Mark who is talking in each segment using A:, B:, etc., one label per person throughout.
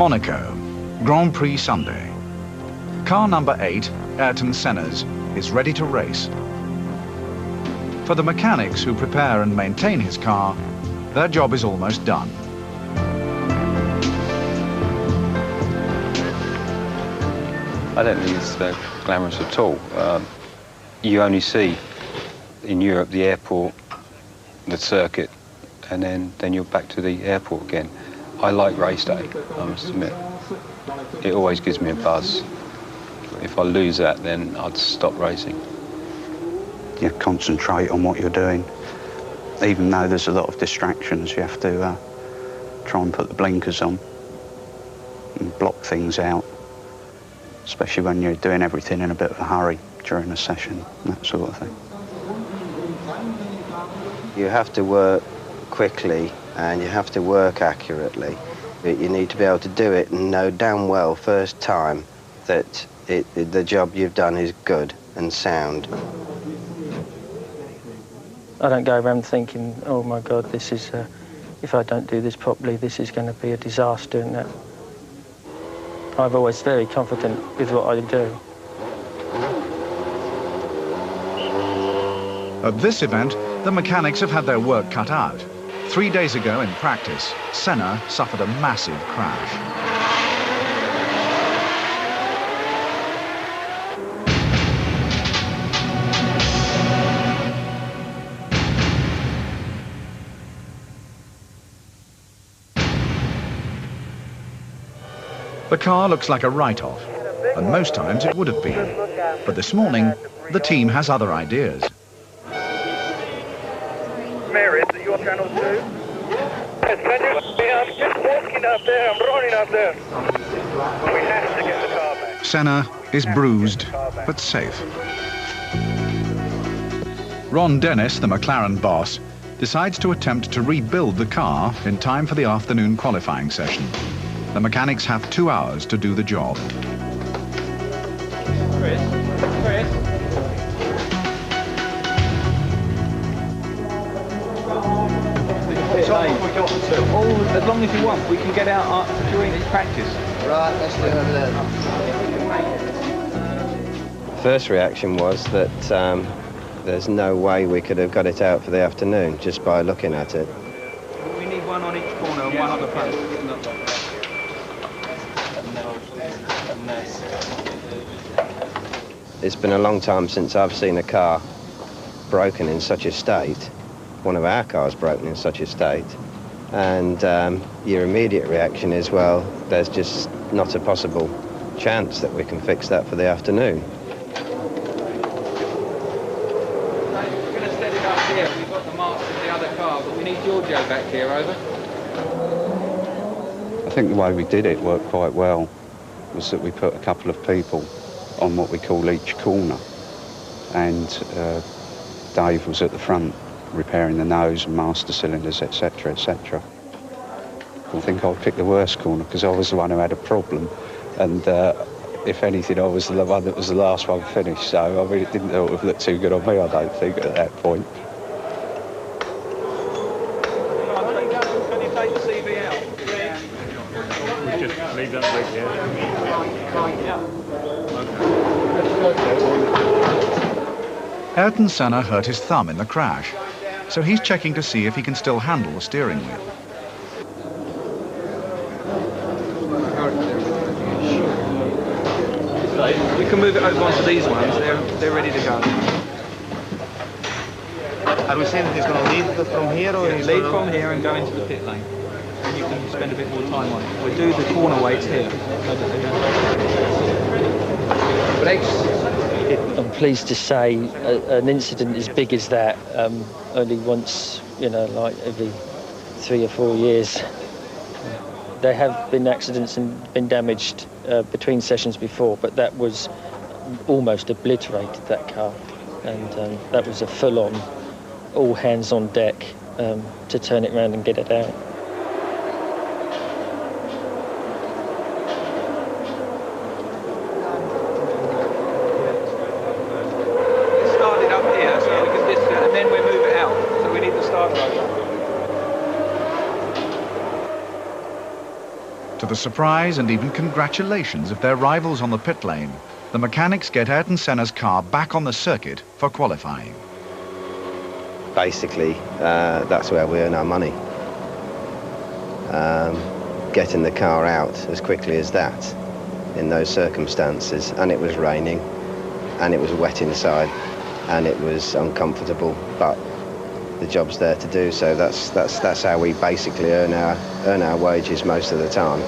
A: Monaco, Grand Prix Sunday. Car number 8, Ayrton Senna's, is ready to race. For the mechanics who prepare and maintain his car, their job is almost done.
B: I don't think it's glamorous at all. You only see in Europe the airport, the circuit, and then you're back to the airport again. I like race day, I must admit. It always gives me a buzz. If I lose that, then I'd stop racing.
C: You concentrate on what you're doing. Even though there's a lot of distractions, you have to try and put the blinkers on and block things out, especially when you're doing everything in a bit of a hurry during a session, that sort of thing.
D: You have to work quickly and you have to work accurately. But you need to be able to do it and know damn well first time that the job you've done is good and sound.
E: I don't go around thinking, oh my God, this is, if I don't do this properly, this is going to be a disaster and that. I'm always very confident with what I do.
A: At this event, the mechanics have had their work cut out. 3 days ago in practice, Senna suffered a massive crash. The car looks like a write-off, and most times it would have been. But this morning, the team has other ideas.
F: Mary, is it your channel too? Yes, can you see? I'm just walking up there, I'm running up there. We have to get the car back.
A: Senna is bruised, but safe. Ron Dennis, the McLaren boss, decides to attempt to rebuild the car in time for the afternoon qualifying session. The mechanics have 2 hours to do the job.
B: As long as you want, we can get out during this practice.
D: Right, let's do it over there. First reaction was that there's no way we could have got it out for the afternoon just by looking at it.
B: We need one on each corner and one on the front.
D: It's been a long time since I've seen a car broken in such a state, one of our cars broken in such a state, and your immediate reaction is, well, there's just not a possible chance that we can fix that for the afternoon.
B: We're going to set it up here. We've got the marks of the other car, but we need Giorgio back here, over.
C: I think the way we did it worked quite well, was that we put a couple of people on what we call each corner, and Dave was at the front repairing the nose and master cylinders, etc., etc. I think I picked the worst corner because I was the one who had a problem, and if anything, I was the one that was the last one finished, so I mean, it didn't sort of look too good on me, I don't think, at that point.
B: Can you take the CV out?
G: Just leave that right here.
A: Ayrton Senna hurt his thumb in the crash, so he's checking to see if he can still handle the steering wheel.
B: We can move it over onto these ones. They're ready to go.
H: Are we saying that he's going to lead from here, or
B: Lead from here and go into the pit lane, and you can spend a bit more time on it. We'll do the corner weights here.
E: I'm pleased to say an incident as big as that, only once, you know, like every 3 or 4 years. There have been accidents and been damaged between sessions before, but that was almost obliterated, that car. And that was a full-on, all hands on deck to turn it around and get it out.
A: the surprise and even congratulations of their rivals on the pit lane, the mechanics get Ayrton Senna's car back on the circuit for qualifying.
D: Basically, that's where we earn our money. Getting the car out as quickly as that in those circumstances, and it was raining and it was wet inside and it was uncomfortable, but the job's there to do, so that's how we basically earn our wages most of the time.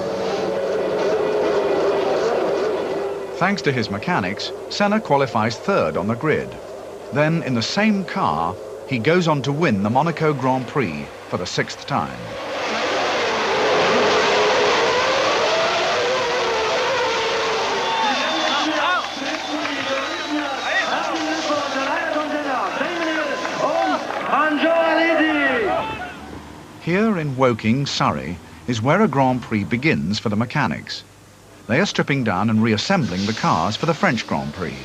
A: Thanks to his mechanics, Senna qualifies third on the grid. Then, in the same car, he goes on to win the Monaco Grand Prix for the 6th time. Here in Woking, Surrey, is where a Grand Prix begins for the mechanics. They are stripping down and reassembling the cars for the French Grand Prix.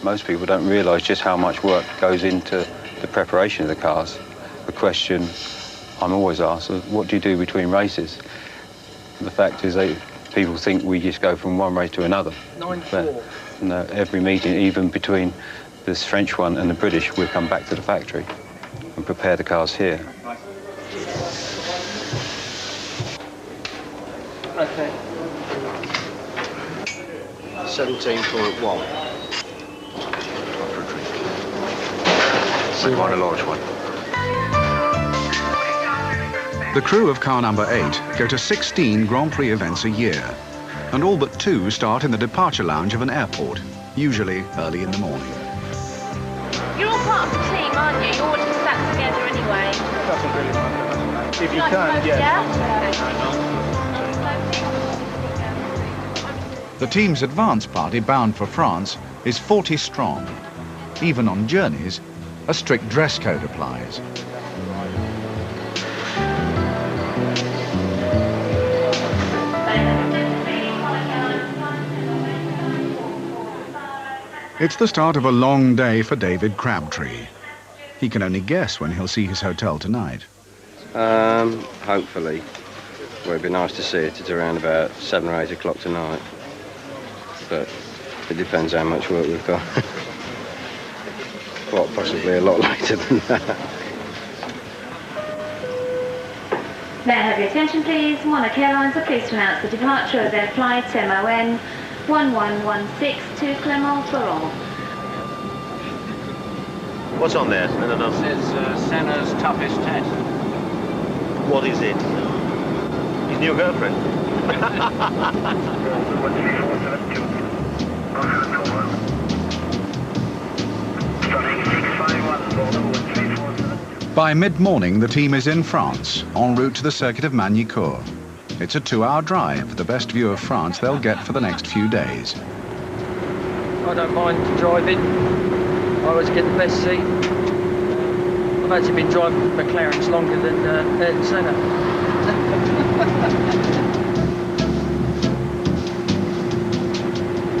B: Most people don't realise just how much work goes into the preparation of the cars. The question I'm always asked is, what do you do between races? The fact is people think we just go from one race to another.
E: 9-4.
B: No, every meeting, even between this French one and the British, we'll come back to the factory and prepare the cars here.
E: Okay.
H: 17.1. So you want a large one?
A: The crew of car number 8 go to 16 Grand Prix events a year, and all but 2 start in the departure lounge of an airport, usually early in the morning.
I: You're all part of the team, aren't you? You're all just sat together anyway.
G: Doesn't really matter. If you
I: Like
G: can,
I: most,
G: yeah.
A: The team's advance party bound for France is 40 strong. Even on journeys, a strict dress code applies. It's the start of a long day for David Crabtree. He can only guess when he'll see his hotel tonight.
D: Hopefully. Well, it'd be nice to see it. It's around about 7 or 8 o'clock tonight. But it depends how much work we've got. Well, possibly a lot later than that.
I: May I have your attention, please? Monaco Airlines are pleased to announce the departure of their flight MON 1116 to Clermont-Ferrand.
H: What's on there? I don't know.
G: It says Senna's toughest test.
H: What is it? His new girlfriend.
A: By mid-morning, the team is in France, en route to the circuit of Magny-Cours. It's a 2-hour drive, the best view of France they'll get for the next few days.
E: I don't mind driving. I always get the best seat. I've actually been driving McLarens longer than Ayrton Senna.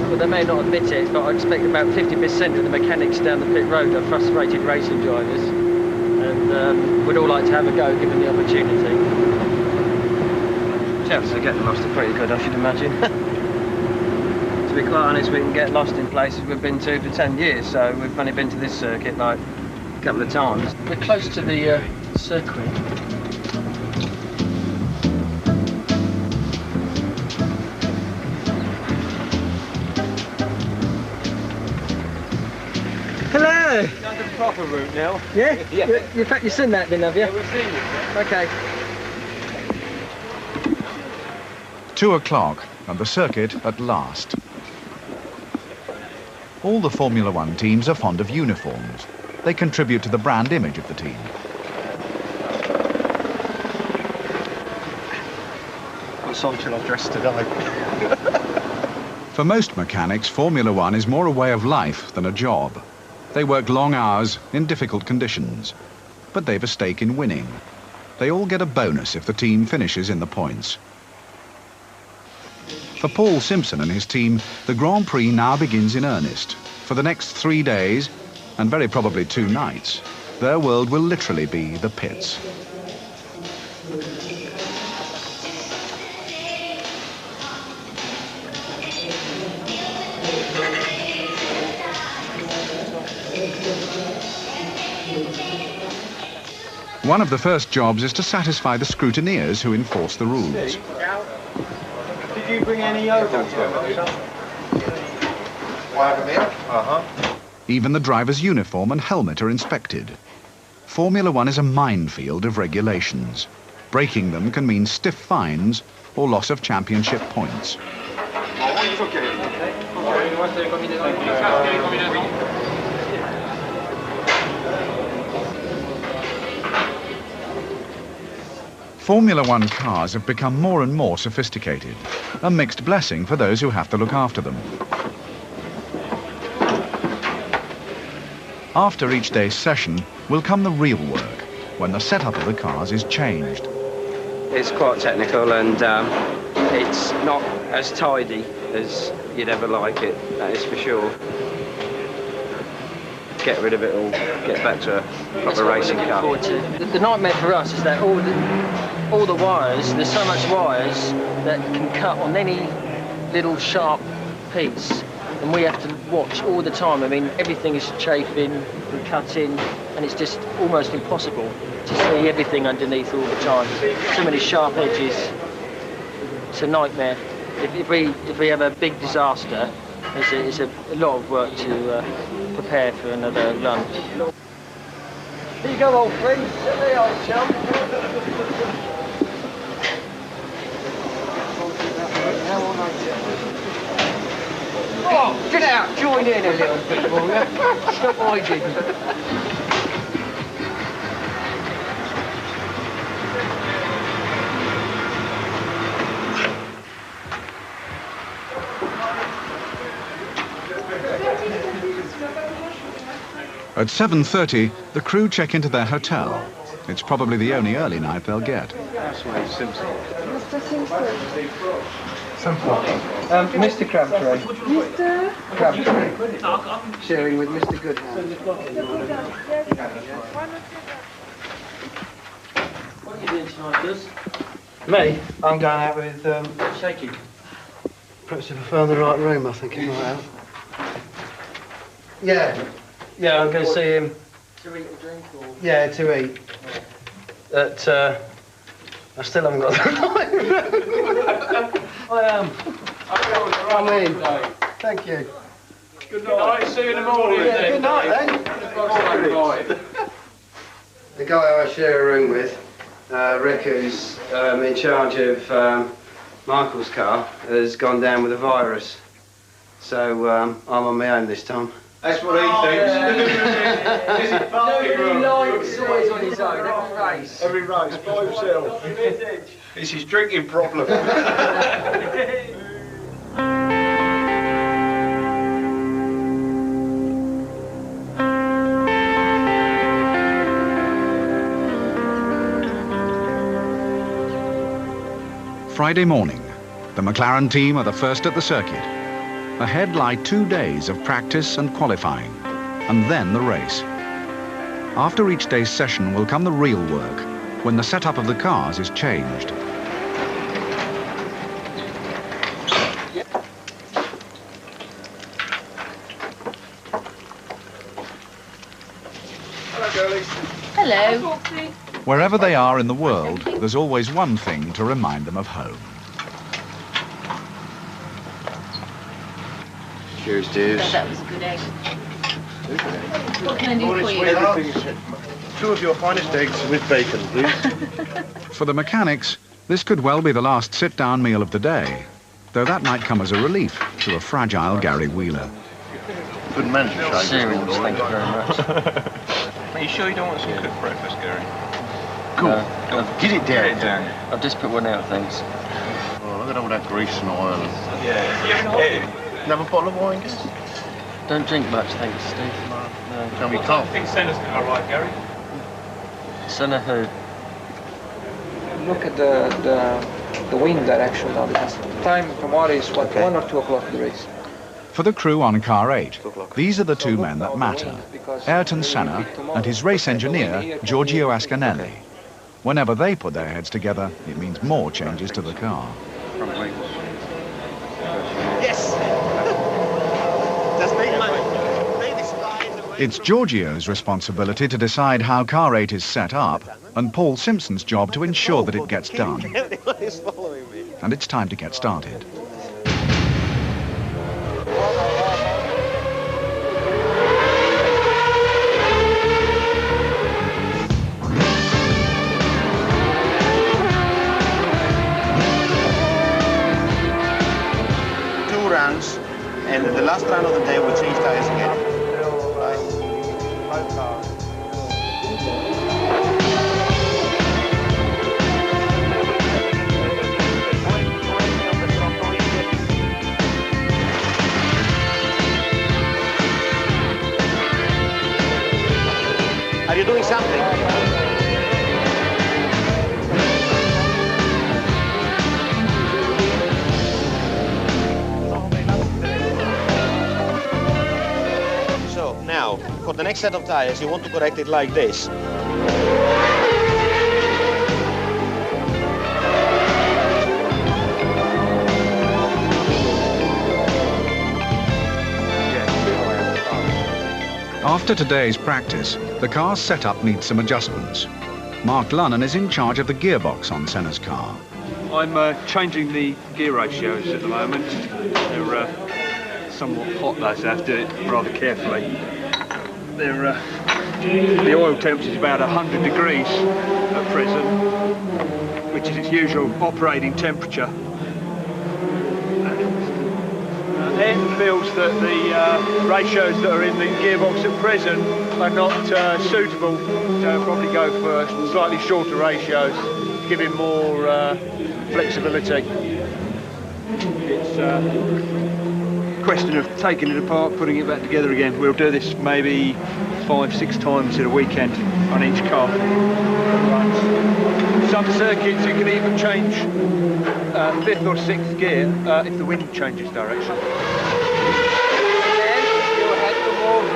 E: Well, they may not admit it, but I expect about 50% of the mechanics down the pit road are frustrated racing drivers, and would all like to have a go given the opportunity. Chances of getting lost are pretty good, I should imagine. To be quite honest, we can get lost in places we've been to for 10 years, so we've only been to this circuit like a couple of times. We're close to the circuit. Hello!
G: You're down the proper route now.
E: Yeah? Yeah. In fact, you've seen that then, have you?
G: Yeah, we've seen it.
E: Okay.
A: 2 o'clock, and the circuit at last. All the Formula One teams are fond of uniforms. They contribute to the brand image of the team.
G: What song shall I dress today?
A: For most mechanics, Formula One is more a way of life than a job. They work long hours in difficult conditions, but they've a stake in winning. They all get a bonus if the team finishes in the points. For Paul Simpson and his team, the Grand Prix now begins in earnest. For the next 3 days, and very probably 2 nights, their world will literally be the pits. One of the first jobs is to satisfy the scrutineers who enforce the rules.
G: Did you bring any over?
A: Even the driver's uniform and helmet are inspected. Formula One is a minefield of regulations. Breaking them can mean stiff fines or loss of championship points. Formula One cars have become more and more sophisticated, a mixed blessing for those who have to look after them. After each day's session will come the real work, when the setup of the cars is changed.
D: It's quite technical, and it's not as tidy as you'd ever like it, that is for sure. Get rid of it all, get back to a proper racing car.
E: The nightmare for us is that all the wires, there's so much wires that can cut on any little sharp piece, and we have to watch all the time. I mean, everything is chafing and cutting, and it's just almost impossible to see everything underneath all the time. So many sharp edges. It's a nightmare. If we have a big disaster, it's a lot of work to prepare for another run. Here you go, old friend. Sit there, old chum. Oh, get out! Join in a little bit, will you? Stop hiding.
A: At 7:30, the crew check into their hotel. It's probably the only early night they'll get.
G: Mr. Simpson.
J: Mr. Crabtree. Mr. Crabtree. Sharing with Mr. Goodham.
E: What are you doing tonight, Gus?
J: Me? I'm going out with,
E: Shaking.
J: perhaps if I found the right room, I think it might help. Yeah, I'm going to see him.
E: To eat or drink, or?
J: Yeah, to eat. But, I still haven't got the right. I am. Come in. Thank you.
G: Good night. See you in the morning.
J: Yeah, good night then. The guy I share a room with, Rick, who's in charge of Michael's car, has gone down with a virus. So I'm on my own this time.
G: That's what he thinks.
E: Nobody likes always on his own, every race.
G: Every race, by himself. It's his drinking problem.
A: Friday morning, the McLaren team are the first at the circuit. Ahead lie 2 days of practice and qualifying, and then the race. After each day's session will come the real work, when the setup of the cars is changed.
G: Hello, girlies.
I: Hello.
A: Wherever they are in the world, there's always one thing to remind them of home.
D: Cheers, dudes.
I: That was a good egg. What can I do for you?
G: Everything's 2 of your finest eggs with bacon, please.
A: For the mechanics, this could well be the last sit-down meal of the day, though that might come as a relief to a fragile Gary Wheeler.
G: Couldn't manage to shake.
E: Cereals, thank you very much.
K: Are you sure you don't want some cooked breakfast, Gary?
G: Cool. Get it down.
K: Get it down.
E: I've just put one out, thanks.
G: Oh, look at all that grease and oil.
K: Yeah.
G: Another bottle of wine, guys?
E: Don't drink much, thanks, Steve.
G: No, we can't.
K: I think Senna's all right, Gary.
E: Senna who?
J: Look at the wind direction now, because time tomorrow is what, 1 or 2 o'clock the race.
A: For the crew on car 8, these are the 2 men that matter, Ayrton Senna and his race engineer, Giorgio Ascanelli. Whenever they put their heads together, it means more changes to the car.
H: Yes! That's made this line away.
A: It's Giorgio's responsibility to decide how car 8 is set up, and Paul Simpson's job to ensure that it gets done. And it's time to get started.
H: Two runs, and the last run of the day we change tires again. Are you doing something? So now, for the next set of tires, you want to correct it like this.
A: After today's practice, the car's setup needs some adjustments. Mark Lunnan is in charge of the gearbox on Senna's car.
K: I'm changing the gear ratios at the moment. They're somewhat hot, though, so I have to do it rather carefully. The oil temperature is about 100 degrees at present, which is its usual operating temperature. Ed feels that the ratios that are in the gearbox at present are not suitable, so I'll probably go for slightly shorter ratios to give him more flexibility. It's a question of taking it apart, putting it back together again. We'll do this maybe 5-6 times in a weekend on each car. Some circuits you can even change 5th or 6th gear if the wind changes direction.
L: And you had to move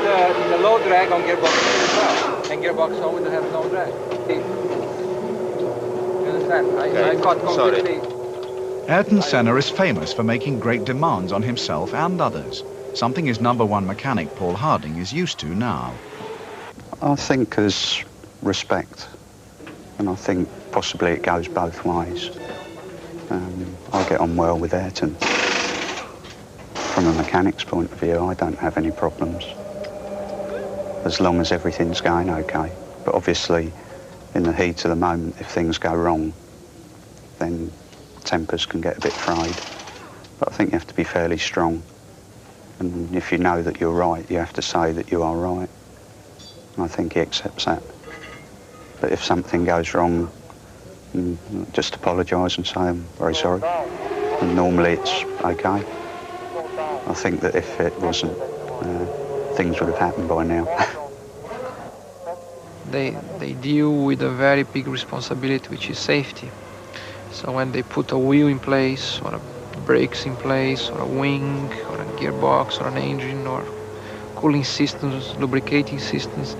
L: the low drag on gearbox as well. And gearbox always have no drag. You understand? I got completely...
A: Ayrton Senna is famous for making great demands on himself and others, something his #1 mechanic Paul Harding is used to now.
C: I think there's respect, and I think possibly it goes both ways. I get on well with Ayrton. From a mechanic's point of view, I don't have any problems, as long as everything's going okay. But obviously, in the heat of the moment, if things go wrong, then tempers can get a bit frayed. But I think you have to be fairly strong. And if you know that you're right, you have to say that you are right. And I think he accepts that. But if something goes wrong, just apologise and say I'm very sorry. And normally it's okay. I think that if it wasn't, things would have happened by now.
M: They deal with a very big responsibility, which is safety. So when they put a wheel in place, or brakes in place, or a wing, or a gearbox, or an engine, or cooling systems, lubricating systems,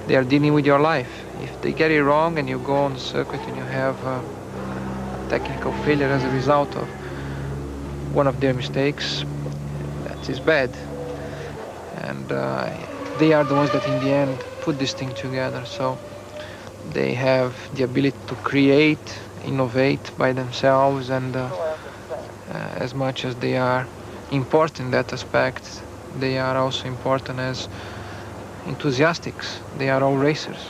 M: they are dealing with your life. If they get it wrong and you go on the circuit and you have a technical failure as a result of one of their mistakes, that is bad. And they are the ones that in the end put this thing together. So they have the ability to create, innovate by themselves, and as much as they are important in that aspect, they are also important as enthusiasts. They are all racers.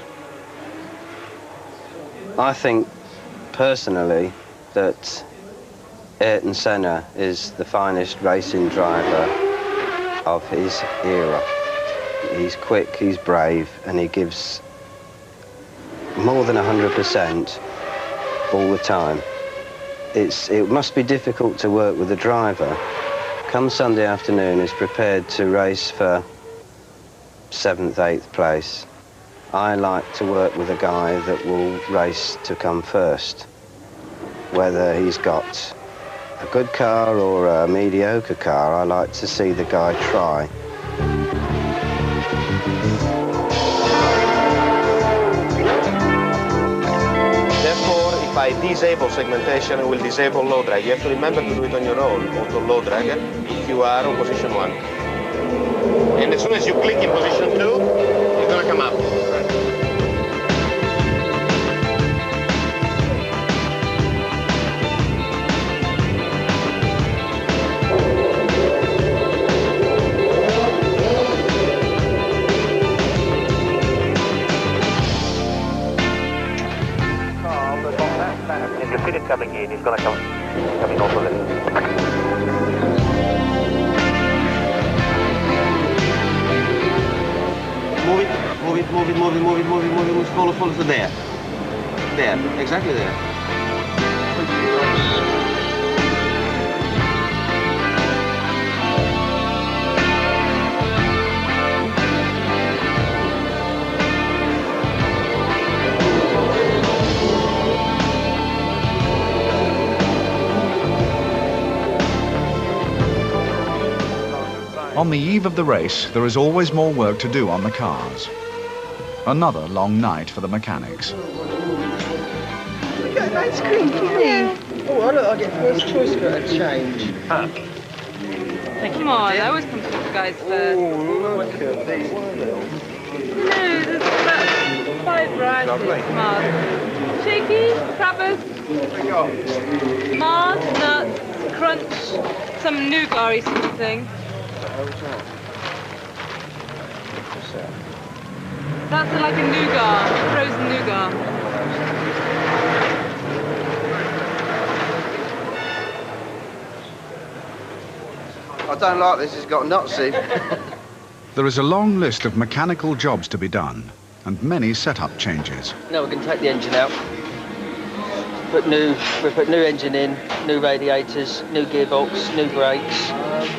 D: I think personally that Ayrton Senna is the finest racing driver of his era. He's quick, he's brave, and he gives more than 100% all the time. It must be difficult to work with a driver. Come Sunday afternoon, is prepared to race for 7th, 8th place. I like to work with a guy that will race to come first. Whether he's got a good car or a mediocre car, I like to see the guy try.
H: If I disable segmentation, I will disable low drag. You have to remember to do it on your own, auto low drag, if you are on position 1. And as soon as you click in position 2, it's going to come up.
F: If you feel it coming in, it's going to come coming off a little.
H: Move it, follow to there. There, exactly there.
A: On the eve of the race, there is always more work to do on the cars. Another long night for the mechanics.
J: We got an ice cream for me. Oh, look, I get first choice for a change.
N: Come on, I always come to you guys first.
J: Oh, look at these.
N: No, there's about 5 varieties. Mars. Shaky, crabbers, Mars, nuts, crunch, some nougat-y sort of thing. That's like a nougat, frozen nougat.
J: I don't like this, it's got nuts in.
A: There is a long list of mechanical jobs to be done and many setup changes.
E: Now we're going to take the engine out. We put new engine in, new radiators, new gearbox, new brakes,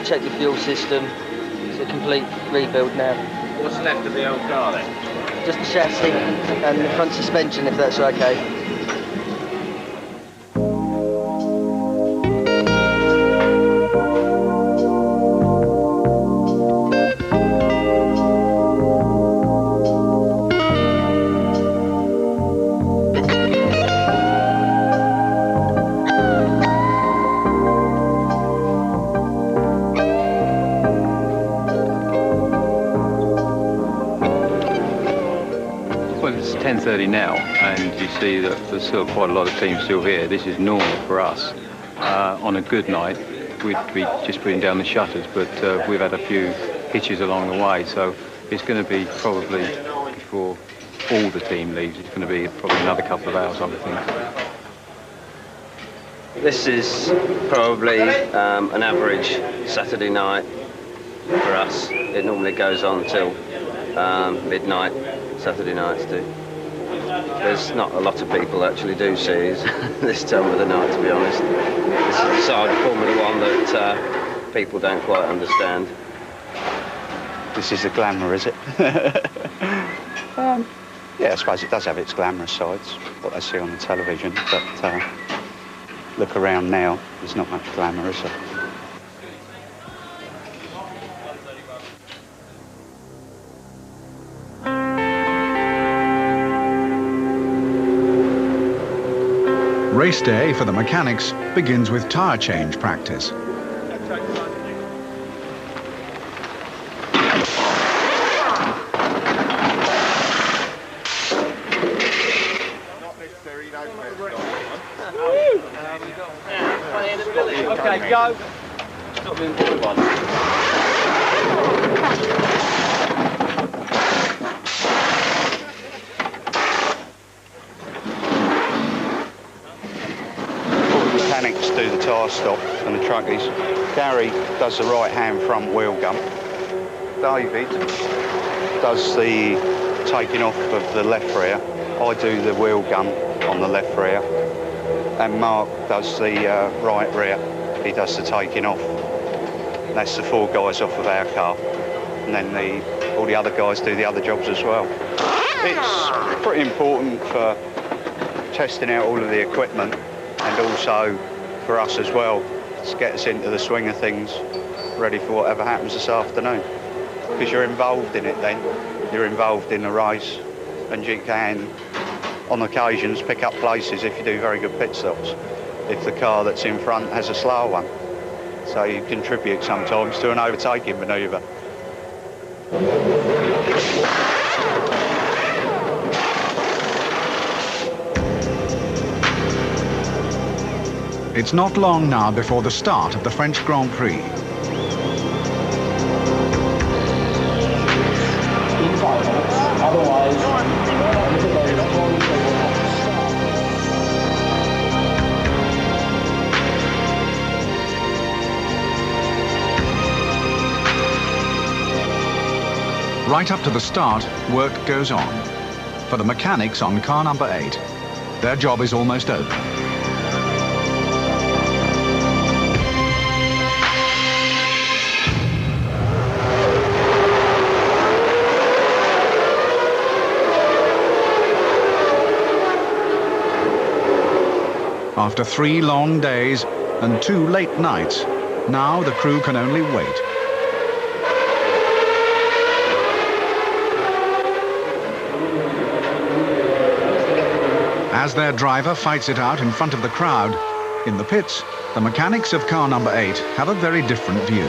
E: check the fuel system. It's a complete rebuild now.
H: What's left of the old car then?
E: Just the chassis and the front suspension, if that's okay.
B: Well, it's 10:30 now, and you see that there's still quite a lot of teams still here. This is normal for us. On a good night, we'd be just putting down the shutters, but we've had a few hitches along the way, so it's going to be probably, before all the team leaves, it's going to be probably another couple of hours, I would think.
D: This is probably an average Saturday night for us. It normally goes on till midnight, Saturday nights do. There's not a lot of people actually do series this time of the night, to be honest. This is the side of Formula One that people don't quite understand.
C: This is the glamour, is it? Yeah, I suppose it does have its glamorous sides, what they see on the television, but look around now, there's not much glamour, is there?
A: Race day for the mechanics begins with tyre change practice.
H: Okay, go. Stop doing forward one.
C: Mechanics do the tyre stop and the truckies. Gary does the right-hand front wheel gum. David does the taking off of the left rear. I do the wheel gum on the left rear. And Mark does the right rear. He does the taking off. That's the 4 guys off of our car. And then all the other guys do the other jobs as well. It's pretty important for testing out all of the equipment, and also for us as well, to get us into the swing of things, ready for whatever happens this afternoon. Because you're involved in it then, you're involved in the race, and you can, on occasions, pick up places if you do very good pit stops, if the car that's in front has a slower one. So you contribute sometimes to an overtaking manoeuvre.
A: It's not long now before the start of the French Grand Prix. Right up to the start, work goes on. For the mechanics on car number 8, their job is almost over. After 3 long days and 2 late nights, now the crew can only wait. As their driver fights it out in front of the crowd, in the pits, the mechanics of car number 8 have a very different view.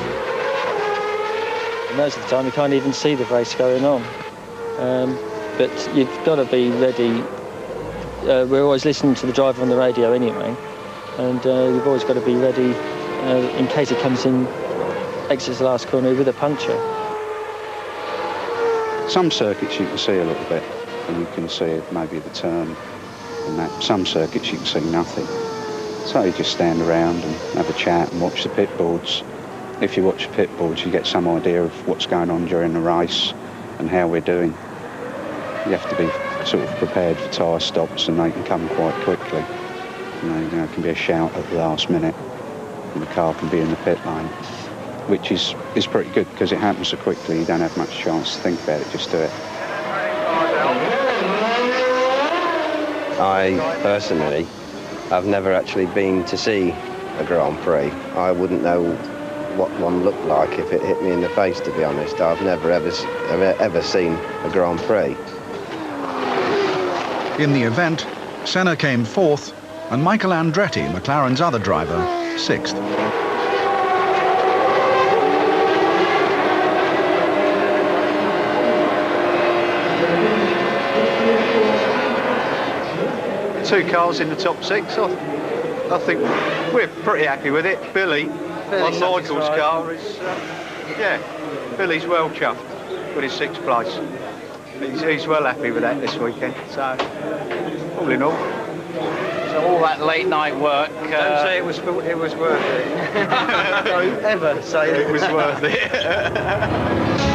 E: Most of the time you can't even see the race going on, but you've got to be ready. We're always listening to the driver on the radio anyway, and you've always got to be ready in case he comes in, exits the last corner with a puncture.
C: Some circuits you can see a little bit, and you can see maybe the turn and that. Some circuits you can see nothing. So you just stand around and have a chat and watch the pit boards. If you watch the pit boards, you get some idea of what's going on during the race and how we're doing. You have to be sort of prepared for tyre stops, and they can come quite quickly. You know, there can be a shout at the last minute, and the car can be in the pit lane, which is pretty good because it happens so quickly. You don't have much chance to think about it. Just do it.
D: I personally have never actually been to see a Grand Prix. I wouldn't know what one looked like if it hit me in the face, to be honest. I've never ever seen a Grand Prix.
A: In the event, Senna came 4th and Michael Andretti, McLaren's other driver, 6th.
K: Two cars in the top 6. I think we're pretty happy with it. Billy on Michael's car is, yeah, Billy's well chuffed with his 6th place. He's well happy with that this weekend. So, all in all.
O: So all that late night work.
K: Don't say it was worth it.
O: Don't ever say
K: it was worth it.